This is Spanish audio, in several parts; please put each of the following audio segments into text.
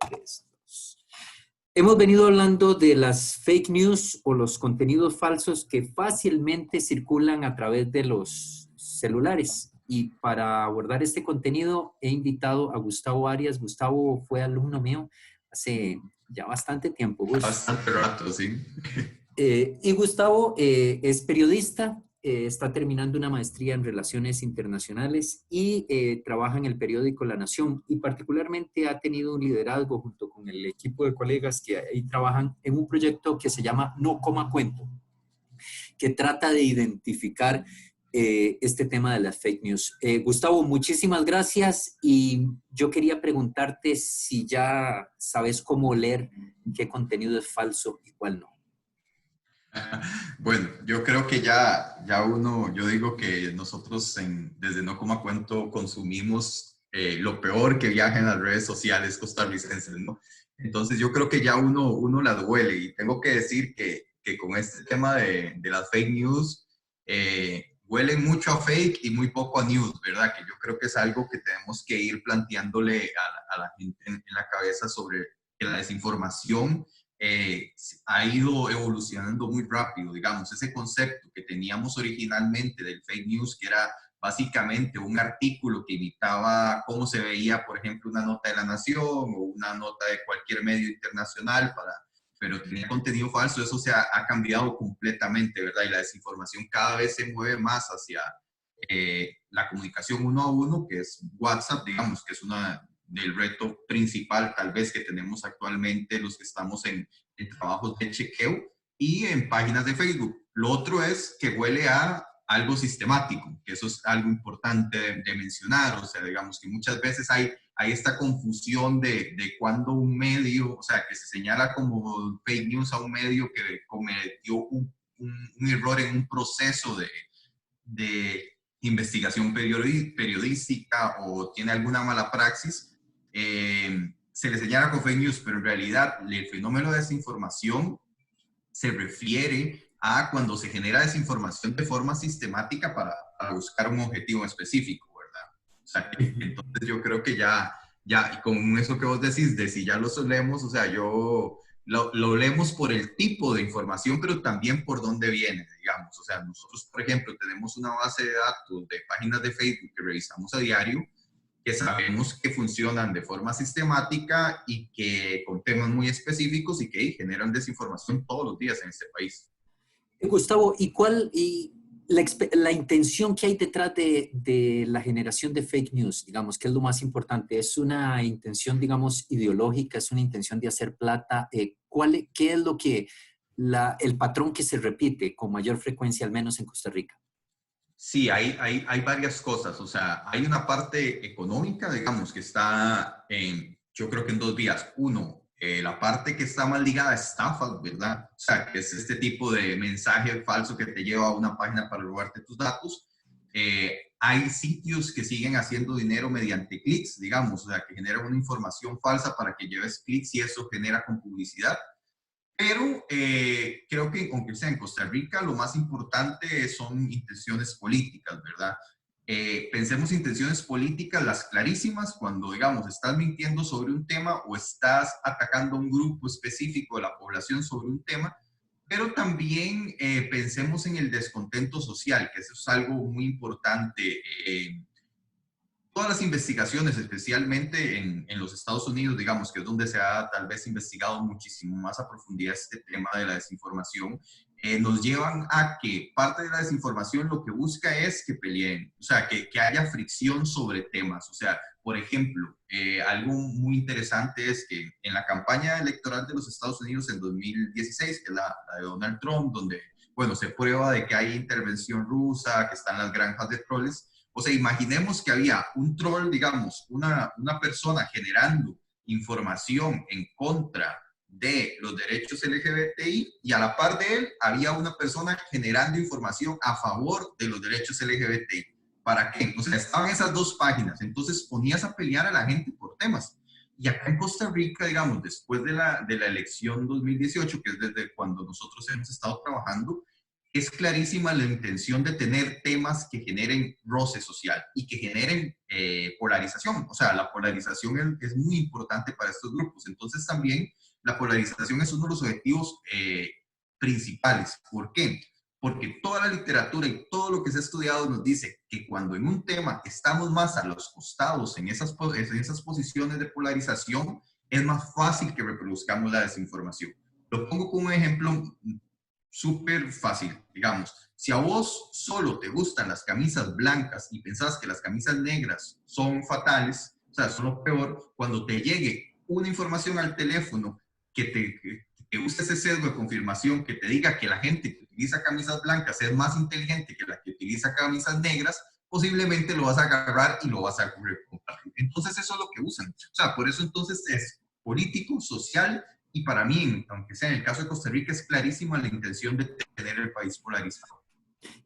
3, 2. Hemos venido hablando de las fake news o los contenidos falsos que fácilmente circulan a través de los celulares. Y para abordar este contenido he invitado a Gustavo Arias. Gustavo fue alumno mío hace ya bastante tiempo, Gus. Bastante rato, sí. Y Gustavo es periodista, está terminando una maestría en Relaciones Internacionales y trabaja en el periódico La Nación, y particularmente ha tenido un liderazgo junto con el equipo de colegas que ahí trabajan en un proyecto que se llama No Coma Cuento, que trata de identificar este tema de las fake news. Gustavo, muchísimas gracias, y yo quería preguntarte si ya sabes cómo leer qué contenido es falso y cuál no. Bueno, yo creo que ya uno, yo digo que nosotros desde No Coma Cuento consumimos lo peor que viaja en las redes sociales costarricenses, ¿no? Entonces yo creo que ya uno la duele, y tengo que decir que con este tema de las fake news, huelen mucho a fake y muy poco a news, ¿verdad? Que yo creo que es algo que tenemos que ir planteándole a la gente en la cabeza, sobre que la desinformación ha ido evolucionando muy rápido. Digamos, ese concepto que teníamos originalmente del fake news, que era básicamente un artículo que imitaba cómo se veía, por ejemplo, una nota de La Nación o una nota de cualquier medio internacional, pero tenía contenido falso. Eso ha cambiado completamente, ¿verdad? Y la desinformación cada vez se mueve más hacia la comunicación uno a uno, que es WhatsApp, digamos, que es del reto principal tal vez que tenemos actualmente los que estamos en trabajos de chequeo y en páginas de Facebook. Lo otro es que huele a algo sistemático, que eso es algo importante de mencionar. O sea, digamos que muchas veces hay esta confusión de cuando un medio, o sea, que se señala como fake news a un medio que cometió un error en un proceso de investigación periodística o tiene alguna mala praxis. Se le señala con fake news, pero en realidad el fenómeno de desinformación se refiere a cuando se genera desinformación de forma sistemática para buscar un objetivo específico, ¿verdad? O sea, entonces yo creo que ya, y con eso que vos decís, de si ya lo solemos, o sea, lo leemos por el tipo de información, pero también por dónde viene, digamos. O sea, nosotros, por ejemplo, tenemos una base de datos de páginas de Facebook que revisamos a diario, que sabemos que funcionan de forma sistemática y que con temas muy específicos y que generan desinformación todos los días en este país. Gustavo, ¿y la intención que hay detrás de la generación de fake news, digamos, qué es lo más importante? ¿Es una intención, digamos, ideológica? ¿Es una intención de hacer plata? ¿Qué es lo que el patrón que se repite con mayor frecuencia, al menos en Costa Rica? Sí, hay varias cosas. O sea, hay una parte económica, digamos, que está yo creo que en dos vías. Uno, la parte que está más ligada a estafas, ¿verdad? O sea, que es este tipo de mensaje falso que te lleva a una página para robarte tus datos. Hay sitios que siguen haciendo dinero mediante clics, digamos, o sea, que generan una información falsa para que lleves clics y eso genera con publicidad. Pero creo que, aunque sea en Costa Rica, lo más importante son intenciones políticas, ¿verdad? Pensemos intenciones políticas, las clarísimas, cuando, digamos, estás mintiendo sobre un tema o estás atacando a un grupo específico de la población sobre un tema, pero también pensemos en el descontento social, que eso es algo muy importante. Todas las investigaciones, especialmente en los Estados Unidos, digamos, que es donde se ha tal vez investigado muchísimo más a profundidad este tema de la desinformación, nos llevan a que parte de la desinformación lo que busca es que peleen, o sea, que haya fricción sobre temas. O sea, por ejemplo, algo muy interesante es que en la campaña electoral de los Estados Unidos en 2016, que es la de Donald Trump, donde, bueno, se prueba de que hay intervención rusa, que están las granjas de troles. O sea, imaginemos que había un troll, digamos, una persona generando información en contra de los derechos LGBTI, y a la par de él había una persona generando información a favor de los derechos LGBTI. ¿Para qué? O sea, estaban esas dos páginas. Entonces ponías a pelear a la gente por temas. Y acá en Costa Rica, digamos, después de la elección 2018, que es desde cuando nosotros hemos estado trabajando, es clarísima la intención de tener temas que generen roce social y que generen polarización. O sea, la polarización es muy importante para estos grupos. Entonces también la polarización es uno de los objetivos principales. ¿Por qué? Porque toda la literatura y todo lo que se ha estudiado nos dice que cuando en un tema estamos más a los costados, en esas posiciones de polarización, es más fácil que reproduzcamos la desinformación. Lo pongo como un ejemplo súper fácil, digamos. Si a vos solo te gustan las camisas blancas y pensás que las camisas negras son fatales, o sea, son lo peor, cuando te llegue una información al teléfono que use ese sesgo de confirmación, que te diga que la gente que utiliza camisas blancas es más inteligente que la que utiliza camisas negras, posiblemente lo vas a agarrar y lo vas a compartir. Entonces eso es lo que usan. O sea, por eso entonces es político, social, y para mí, aunque sea en el caso de Costa Rica, es clarísima la intención de tener el país polarizado.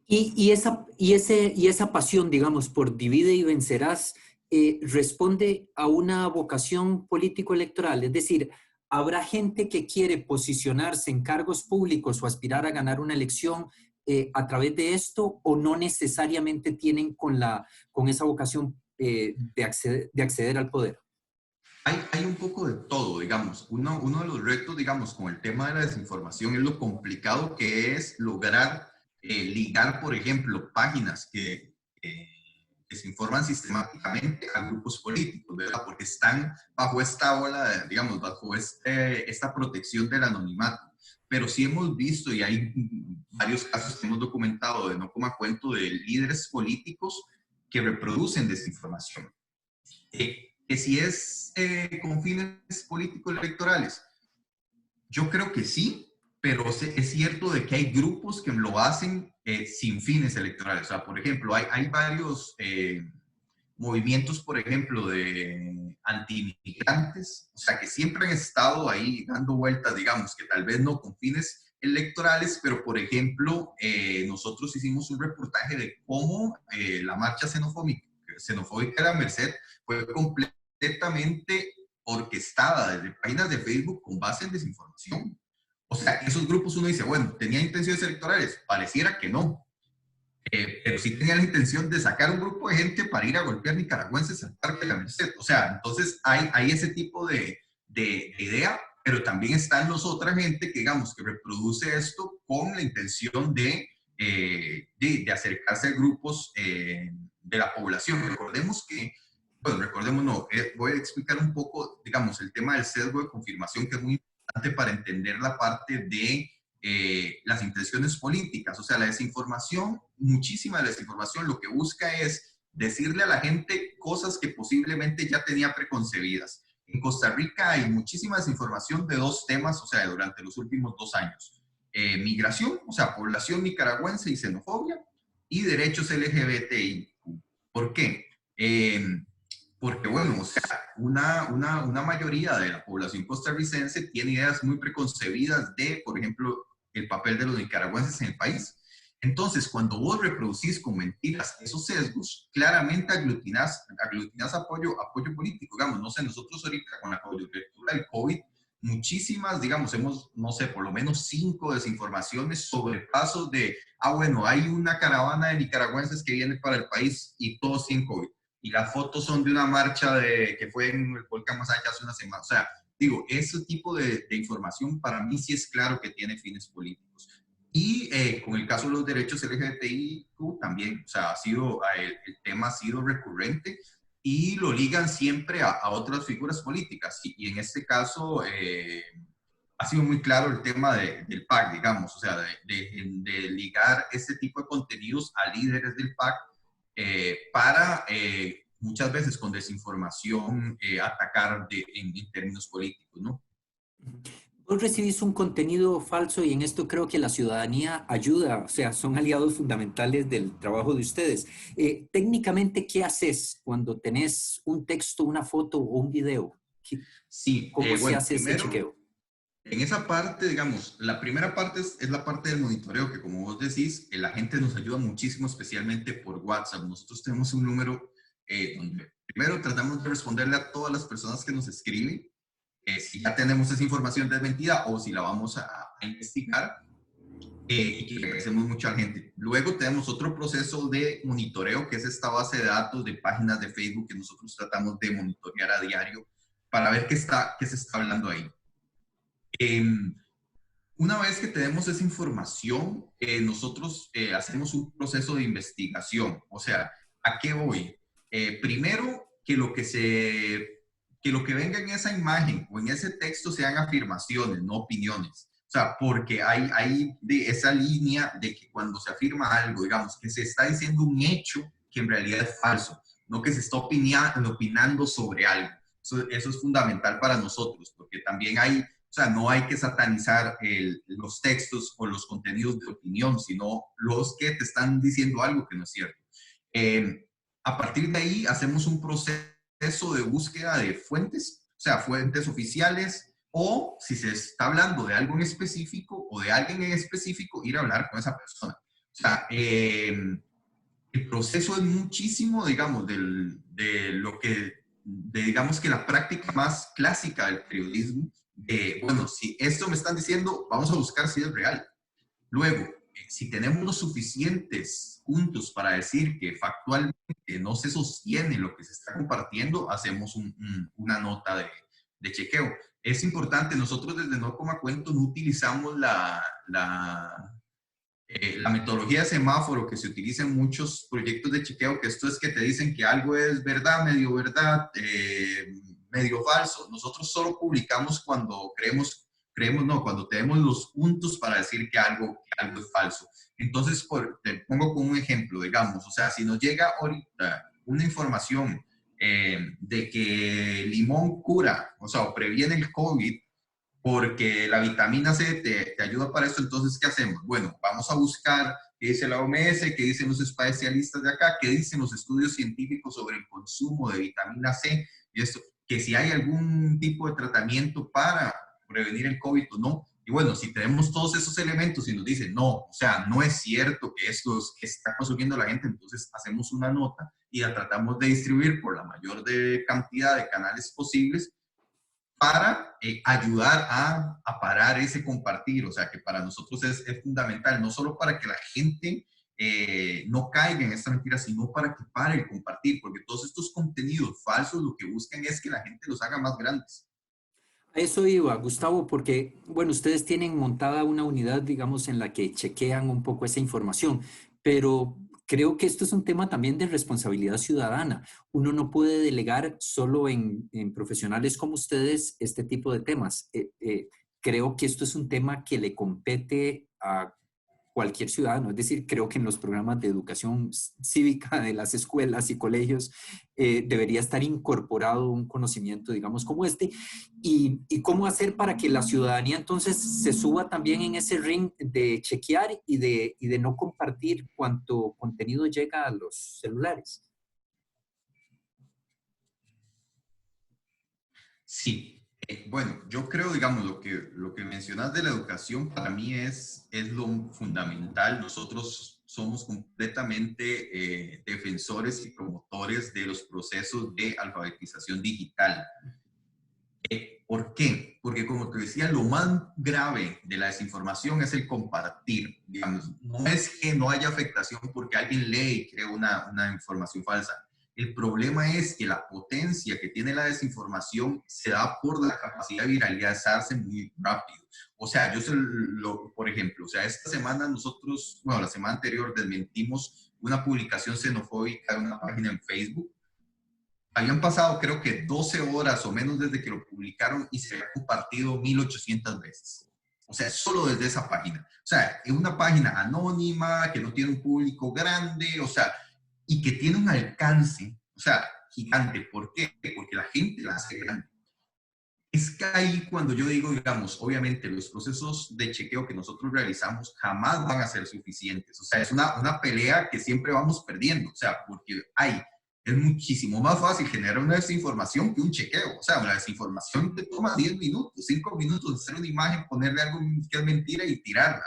Y esa pasión, digamos, por divide y vencerás, responde a una vocación político-electoral. Es decir, habrá gente que quiere posicionarse en cargos públicos o aspirar a ganar una elección a través de esto, o no necesariamente tienen con esa vocación de acceder al poder. Hay un poco de todo, digamos. Uno de los retos, digamos, con el tema de la desinformación es lo complicado que es lograr ligar, por ejemplo, páginas que se informan sistemáticamente a grupos políticos, ¿verdad? Porque están bajo esta ola, digamos, bajo esta protección del anonimato. Pero sí hemos visto, y hay varios casos que hemos documentado de no como a cuento, de líderes políticos que reproducen desinformación. Que si es con fines políticos electorales, yo creo que sí, pero es cierto de que hay grupos que lo hacen sin fines electorales. O sea, por ejemplo, hay varios movimientos, por ejemplo, de anti-inmigrantes, o sea, que siempre han estado ahí dando vueltas, digamos, que tal vez no con fines electorales, pero por ejemplo, nosotros hicimos un reportaje de cómo la marcha xenofóbica de la Merced fue completamente orquestada desde páginas de Facebook con base en desinformación. O sea, esos grupos uno dice, bueno, ¿tenía intenciones electorales? Pareciera que no. Pero sí tenía la intención de sacar un grupo de gente para ir a golpear nicaragüenses al Parque de la Merced. O sea, entonces hay ese tipo de idea, pero también están los otra gente que, digamos, que reproduce esto con la intención de acercarse a grupos de la población. Recordemos que, bueno, recordemos no, voy a explicar un poco, digamos, el tema del sesgo de confirmación, que es muy importante para entender la parte de las intenciones políticas. O sea, la desinformación, muchísima de la desinformación lo que busca es decirle a la gente cosas que posiblemente ya tenía preconcebidas. En Costa Rica hay muchísima desinformación de dos temas, o sea, durante los últimos 2 años. Migración, o sea, población nicaragüense y xenofobia, y derechos LGBTI. ¿Por qué? Porque, bueno, o sea, una mayoría de la población costarricense tiene ideas muy preconcebidas de, por ejemplo, el papel de los nicaragüenses en el país. Entonces, cuando vos reproducís con mentiras esos sesgos, claramente aglutinás apoyo político. Digamos, no sé, nosotros ahorita con la cobertura del COVID, muchísimas, digamos, hemos, no sé, por lo menos 5 desinformaciones sobre pasos de, bueno, hay una caravana de nicaragüenses que viene para el país y todos tienen COVID. Y las fotos son de una marcha que fue en el volcán Masaya hace una semana. O sea, digo, ese tipo de información para mí sí es claro que tiene fines políticos. Y con el caso de los derechos LGBTI también, o sea, el tema ha sido recurrente y lo ligan siempre a otras figuras políticas. Y en este caso ha sido muy claro el tema del PAC, digamos, o sea, de ligar este tipo de contenidos a líderes del PAC para muchas veces con desinformación atacar en términos políticos, ¿no? Vos recibís un contenido falso y en esto creo que la ciudadanía ayuda, o sea, son aliados fundamentales del trabajo de ustedes. Técnicamente, ¿qué haces cuando tenés un texto, una foto o un video? Sí, ¿Cómo se bueno, hace ese primero, chequeo? en esa parte, digamos, la primera parte es la parte del monitoreo, que como vos decís, la gente nos ayuda muchísimo, especialmente por WhatsApp. Nosotros tenemos un número donde primero tratamos de responderle a todas las personas que nos escriben, si ya tenemos esa información desmentida o si la vamos a investigar. y que le agradecemos mucho a la gente. Luego tenemos otro proceso de monitoreo, que es esta base de datos de páginas de Facebook que nosotros tratamos de monitorear a diario para ver qué se está hablando ahí. Eh, una vez que tenemos esa información, nosotros hacemos un proceso de investigación. O sea, ¿a qué voy? Primero, que lo que venga en esa imagen o en ese texto sean afirmaciones, no opiniones. O sea, porque hay de esa línea de que cuando se afirma algo, digamos, que se está diciendo un hecho que en realidad es falso, no que se está opinando sobre algo. Eso es fundamental para nosotros, porque también o sea, no hay que satanizar los textos o los contenidos de opinión, sino los que te están diciendo algo que no es cierto. Eh, a partir de ahí hacemos un proceso de búsqueda de fuentes, o sea, fuentes oficiales, o si se está hablando de algo en específico o de alguien en específico, ir a hablar con esa persona. O sea, el proceso es muchísimo, digamos, digamos que la práctica más clásica del periodismo. Bueno, si esto me están diciendo, vamos a buscar si es real. Luego, si tenemos los suficientes puntos para decir que factualmente no se sostiene lo que se está compartiendo, hacemos una nota de chequeo. Es importante, nosotros desde No Coma Cuento no utilizamos la metodología de semáforo que se utiliza en muchos proyectos de chequeo, que esto es que te dicen que algo es verdad, medio falso. Nosotros solo publicamos cuando no, cuando tenemos los puntos para decir que algo es falso. Entonces, te pongo como un ejemplo, digamos, o sea, si nos llega ahorita una información de que el limón cura, o sea, o previene el COVID, porque la vitamina C te ayuda para esto, entonces, ¿qué hacemos? Bueno, vamos a buscar qué dice la OMS, qué dicen los especialistas de acá, qué dicen los estudios científicos sobre el consumo de vitamina C, y esto, que si hay algún tipo de tratamiento para prevenir el COVID o no. Y bueno, si tenemos todos esos elementos y nos dicen, no, o sea, no es cierto que esto que está consumiendo la gente, entonces hacemos una nota y la tratamos de distribuir por la mayor cantidad de canales posibles para ayudar a parar ese compartir. O sea, que para nosotros es fundamental, no solo para que la gente no caiga en esta mentira, sino para que pare el compartir, porque todos estos contenidos falsos lo que buscan es que la gente los haga más grandes. A eso iba, Gustavo, porque, bueno, ustedes tienen montada una unidad, digamos, en la que chequean un poco esa información, pero creo que esto es un tema también de responsabilidad ciudadana. Uno no puede delegar solo en profesionales como ustedes este tipo de temas. Creo que esto es un tema que le compete a cualquier ciudadano. Es decir, creo que en los programas de educación cívica de las escuelas y colegios debería estar incorporado un conocimiento, digamos, como este, y cómo hacer para que la ciudadanía entonces se suba también en ese ring de chequear y de no compartir cuánto contenido llega a los celulares. Sí, bueno, yo creo, digamos, lo que mencionas de la educación para mí es lo fundamental. Nosotros somos completamente defensores y promotores de los procesos de alfabetización digital. ¿Por qué? Porque como te decía, lo más grave de la desinformación es el compartir. Digamos, no es que no haya afectación porque alguien lee y crea una información falsa. El problema es que la potencia que tiene la desinformación se da por la capacidad de viralizarse muy rápido. O sea, por ejemplo, o sea, esta semana nosotros, bueno, la semana anterior desmentimos una publicación xenofóbica de una página en Facebook. Habían pasado creo que 12 horas o menos desde que lo publicaron y se había compartido 1800 veces. O sea, solo desde esa página. O sea, es una página anónima, que no tiene un público grande, o sea, y que tiene un alcance, o sea, gigante. ¿Por qué? Porque la gente la hace grande. Es que ahí cuando yo digo, digamos, obviamente los procesos de chequeo que nosotros realizamos jamás van a ser suficientes. O sea, es una pelea que siempre vamos perdiendo. O sea, porque es muchísimo más fácil generar una desinformación que un chequeo. O sea, la desinformación te toma 10 minutos, 5 minutos hacer una imagen, ponerle algo que es mentira y tirarla.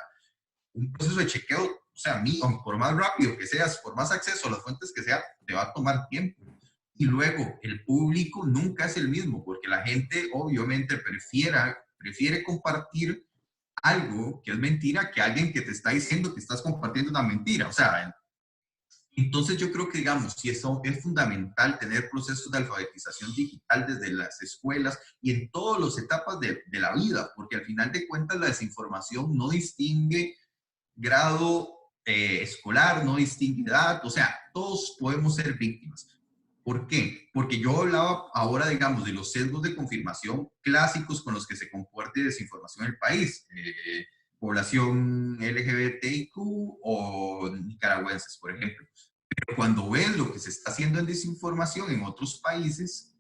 Un proceso de chequeo, o sea, por más rápido que seas, por más acceso a las fuentes que sea, te va a tomar tiempo. Y luego, el público nunca es el mismo, porque la gente obviamente prefiere compartir algo que es mentira que alguien que te está diciendo que estás compartiendo una mentira. O sea, entonces yo creo que, digamos, si eso es fundamental tener procesos de alfabetización digital desde las escuelas y en todas las etapas de la vida, porque al final de cuentas la desinformación no distingue grado escolar, no distingue edad, o sea, todos podemos ser víctimas. ¿Por qué? Porque yo hablaba ahora, digamos, de los sesgos de confirmación clásicos con los que se comparte desinformación en el país. Población LGBTIQ o nicaragüenses, por ejemplo. Pero cuando ven lo que se está haciendo en desinformación en otros países,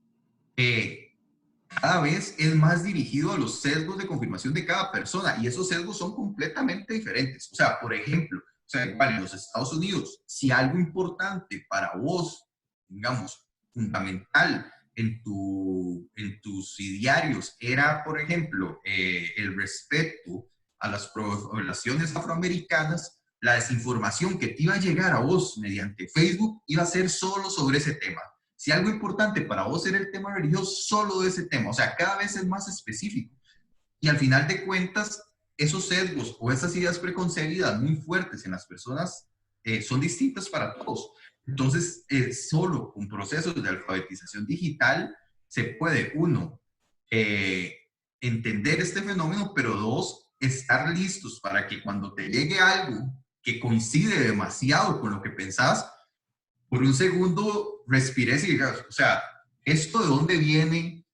cada vez es más dirigido a los sesgos de confirmación de cada persona y esos sesgos son completamente diferentes. O sea, por ejemplo, o sea, igual en los Estados Unidos, si algo importante para vos, digamos, fundamental en tus idearios era, por ejemplo, el respeto a las poblaciones afroamericanas, la desinformación que te iba a llegar a vos mediante Facebook iba a ser solo sobre ese tema. Si algo importante para vos era el tema religioso, solo de ese tema. O sea, cada vez es más específico. Y al final de cuentas, esos sesgos o esas ideas preconcebidas muy fuertes en las personas son distintas para todos. Entonces, solo con procesos de alfabetización digital se puede, uno, entender este fenómeno, pero dos, estar listos para que cuando te llegue algo que coincide demasiado con lo que pensás, por un segundo respires y digas, o sea, ¿esto de dónde viene?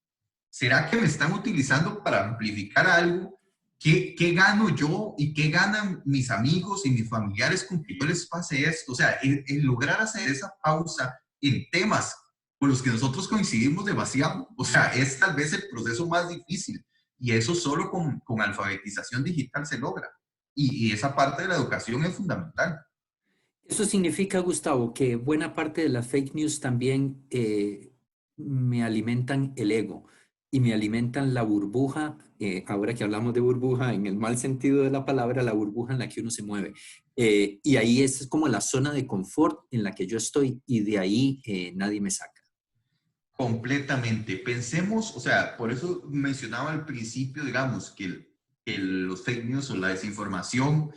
¿Será que me están utilizando para amplificar algo? ¿Qué gano yo y qué ganan mis amigos y mis familiares con que yo les pase esto? O sea, el lograr hacer esa pausa en temas con los que nosotros coincidimos demasiado, o sea, es tal vez el proceso más difícil y eso solo con alfabetización digital se logra. Y esa parte de la educación es fundamental. Eso significa, Gustavo, que buena parte de las fake news también me alimentan el ego y me alimentan la burbuja, ahora que hablamos de burbuja, en el mal sentido de la palabra, la burbuja en la que uno se mueve. Y ahí es como la zona de confort en la que yo estoy y de ahí nadie me saca. Completamente. Pensemos, o sea, por eso mencionaba al principio, digamos, que los fake news o la desinformación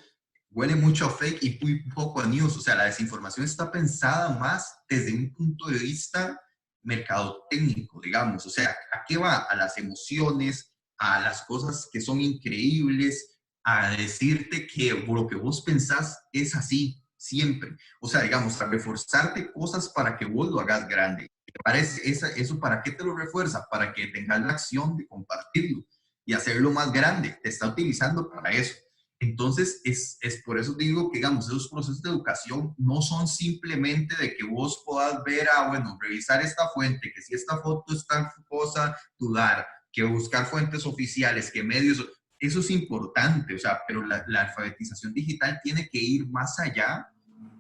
huele mucho a fake y muy poco a news. O sea, la desinformación está pensada más desde un punto de vista mercadotécnico, digamos. O sea, ¿a qué va? A las emociones, a las cosas que son increíbles, a decirte que lo que vos pensás es así, siempre. O sea, digamos, a reforzarte cosas para que vos lo hagas grande. Parece, eso para qué te lo refuerza? Para que tengas la acción de compartirlo y hacerlo más grande. Te está utilizando para eso. Entonces, es por eso digo que, digamos, esos procesos de educación no son simplemente de que vos puedas ver, bueno, revisar esta fuente, que si esta foto es tal cosa, dudar, que buscar fuentes oficiales, que medios, eso es importante, o sea, pero la alfabetización digital tiene que ir más allá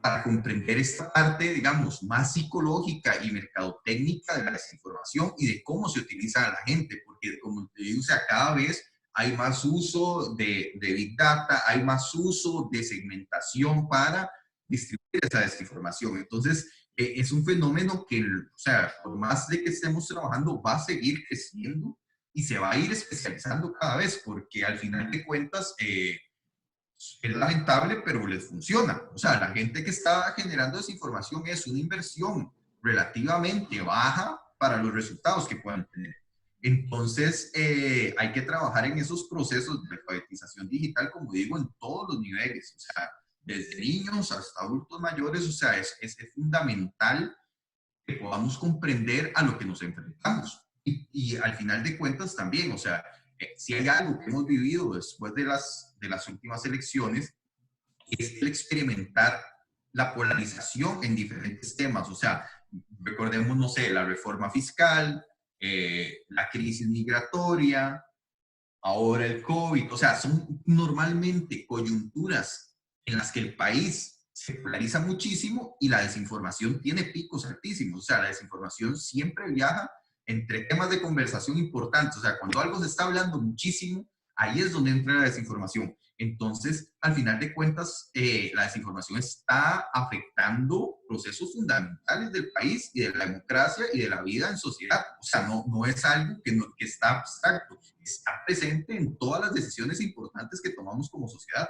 para comprender esta parte, digamos, más psicológica y mercadotécnica de la desinformación y de cómo se utiliza a la gente, porque como te digo, o sea, cada vez hay más uso de Big Data, hay más uso de segmentación para distribuir esa desinformación. Entonces, es un fenómeno que, o sea, por más de que estemos trabajando, va a seguir creciendo y se va a ir especializando cada vez, porque al final de cuentas, es lamentable, pero les funciona. O sea, la gente que está generando desinformación es una inversión relativamente baja para los resultados que puedan tener. Entonces, hay que trabajar en esos procesos de alfabetización digital, como digo, en todos los niveles. O sea, desde niños hasta adultos mayores, o sea, es fundamental que podamos comprender a lo que nos enfrentamos. Y al final de cuentas también, o sea, si hay algo que hemos vivido después de las últimas elecciones, es el experimentar la polarización en diferentes temas. O sea, recordemos, no sé, la reforma fiscal, la crisis migratoria, ahora el COVID. O sea, son normalmente coyunturas en las que el país se polariza muchísimo y la desinformación tiene picos altísimos. O sea, la desinformación siempre viaja entre temas de conversación importantes. O sea, cuando algo se está hablando muchísimo, ahí es donde entra la desinformación. Entonces, al final de cuentas, la desinformación está afectando procesos fundamentales del país y de la democracia y de la vida en sociedad. O sea, no es algo que está abstracto, está presente en todas las decisiones importantes que tomamos como sociedad.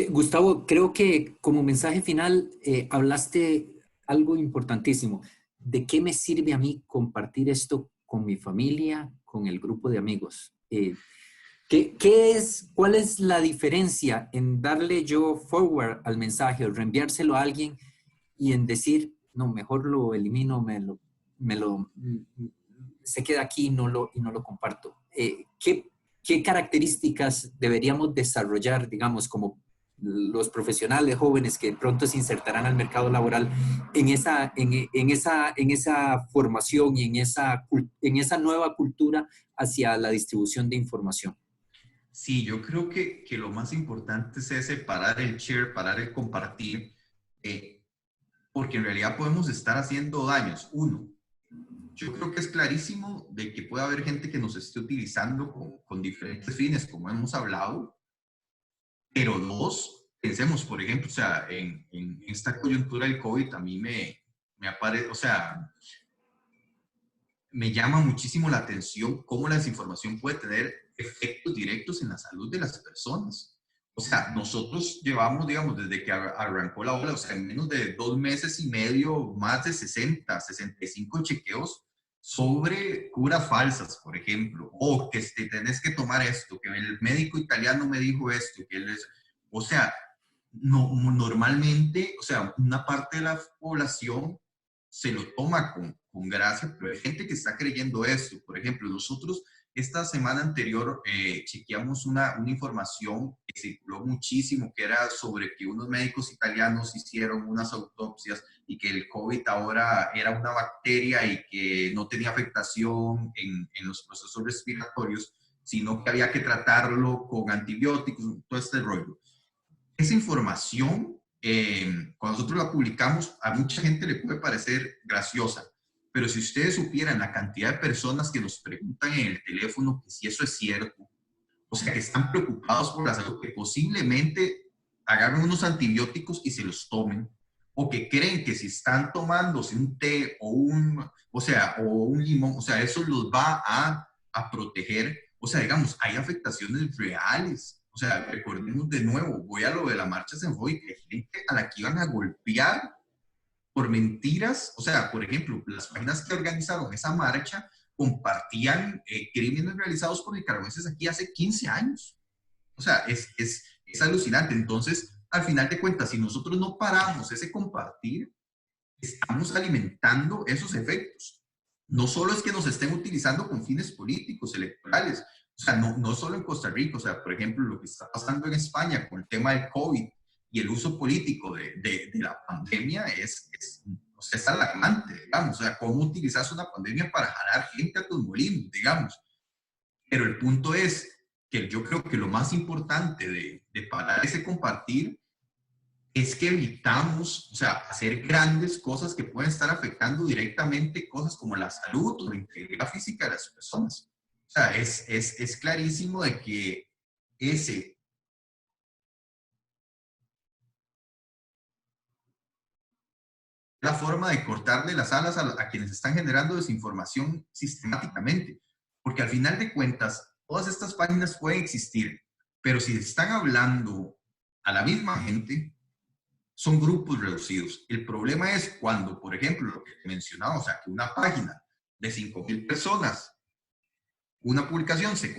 Gustavo, creo que como mensaje final hablaste algo importantísimo. ¿De qué me sirve a mí compartir esto con mi familia, con el grupo de amigos? ¿Cuál es la diferencia en darle yo forward al mensaje o reenviárselo a alguien y en decir, no, mejor lo elimino, se queda aquí y no lo comparto? ¿Qué características deberíamos desarrollar, digamos, como los profesionales jóvenes que pronto se insertarán al mercado laboral en esa formación y en esa nueva cultura hacia la distribución de información? Sí, yo creo que lo más importante es ese parar el share, parar el compartir, porque en realidad podemos estar haciendo daños. Uno, yo creo que es clarísimo de que puede haber gente que nos esté utilizando con diferentes fines, como hemos hablado, pero dos, pensemos, por ejemplo, o sea, en esta coyuntura del COVID a mí me aparece, o sea, me llama muchísimo la atención cómo la desinformación puede tener efectos directos en la salud de las personas. O sea, nosotros llevamos, digamos, desde que arrancó la ola, o sea, en menos de 2 meses y medio, más de 65 chequeos sobre curas falsas, por ejemplo, o que tenés que tomar esto, que el médico italiano me dijo esto, que él es, o sea, no, normalmente, o sea, una parte de la población se lo toma con gracia, pero hay gente que está creyendo esto. Por ejemplo, nosotros esta semana anterior chequeamos una información que circuló muchísimo, que era sobre que unos médicos italianos hicieron unas autopsias y que el COVID ahora era una bacteria y que no tenía afectación en los procesos respiratorios, sino que había que tratarlo con antibióticos, todo este rollo. Esa información, cuando nosotros la publicamos, a mucha gente le puede parecer graciosa, pero si ustedes supieran la cantidad de personas que nos preguntan en el teléfono que si eso es cierto, o sea, que están preocupados por la salud, que posiblemente agarren unos antibióticos y se los tomen, o que creen que si están tomándose un té o un limón, o sea, eso los va a proteger. O sea, digamos, hay afectaciones reales. O sea, recordemos de nuevo, voy a lo de la marcha xenofóbica, hay gente a la que iban a golpear por mentiras. O sea, por ejemplo, las páginas que organizaron esa marcha compartían crímenes realizados por nicaragüenses aquí hace 15 años. O sea, es alucinante. Entonces, al final de cuentas, si nosotros no paramos ese compartir, estamos alimentando esos efectos. No solo es que nos estén utilizando con fines políticos, electorales, o sea, no solo en Costa Rica, o sea, por ejemplo, lo que está pasando en España con el tema del COVID y el uso político de la pandemia o sea, es alarmante, digamos. O sea, cómo utilizas una pandemia para jalar gente a tus molinos, digamos. Pero el punto es que yo creo que lo más importante de parar ese compartir es que evitamos, o sea, hacer grandes cosas que pueden estar afectando directamente cosas como la salud o la integridad física de las personas. O sea, es clarísimo de que ese la forma de cortarle las alas a quienes están generando desinformación sistemáticamente. Porque al final de cuentas, todas estas páginas pueden existir, pero si están hablando a la misma gente, son grupos reducidos. El problema es cuando, por ejemplo, lo que mencionaba, o sea, que una página de 5,000 personas, una publicación se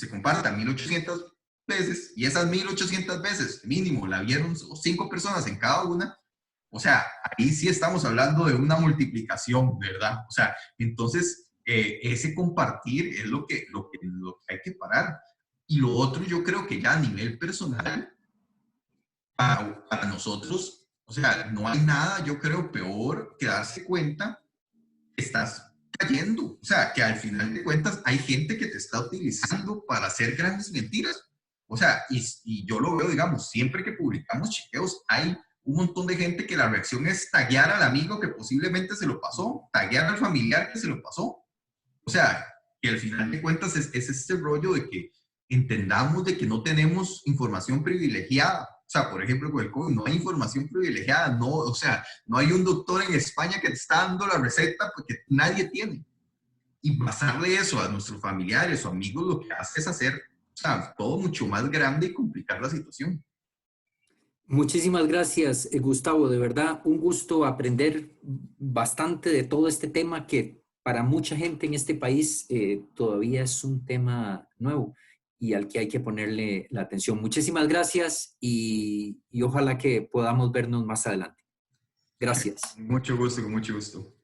comparta 1,800 veces y esas 1,800 veces mínimo la vieron 5 personas en cada una. O sea, ahí sí estamos hablando de una multiplicación, ¿verdad? O sea, entonces ese compartir es lo que hay que parar. Y lo otro, yo creo que ya a nivel personal, para nosotros, o sea, no hay nada, yo creo, peor que darse cuenta que estás cayendo. O sea, que al final de cuentas hay gente que te está utilizando para hacer grandes mentiras. O sea, y yo lo veo, digamos, siempre que publicamos chequeos, hay un montón de gente que la reacción es taguear al amigo que posiblemente se lo pasó, taguear al familiar que se lo pasó. O sea, que al final de cuentas es este rollo de que entendamos de que no tenemos información privilegiada. O sea, por ejemplo, con el COVID no hay información privilegiada, no, o sea, no hay un doctor en España que te está dando la receta porque nadie tiene. Y pasarle eso a nuestros familiares o amigos lo que hace es hacer, o sea, todo mucho más grande y complicar la situación. Muchísimas gracias, Gustavo. De verdad, un gusto aprender bastante de todo este tema que para mucha gente en este país todavía es un tema nuevo y al que hay que ponerle la atención. Muchísimas gracias y ojalá que podamos vernos más adelante. Gracias. Mucho gusto, con mucho gusto.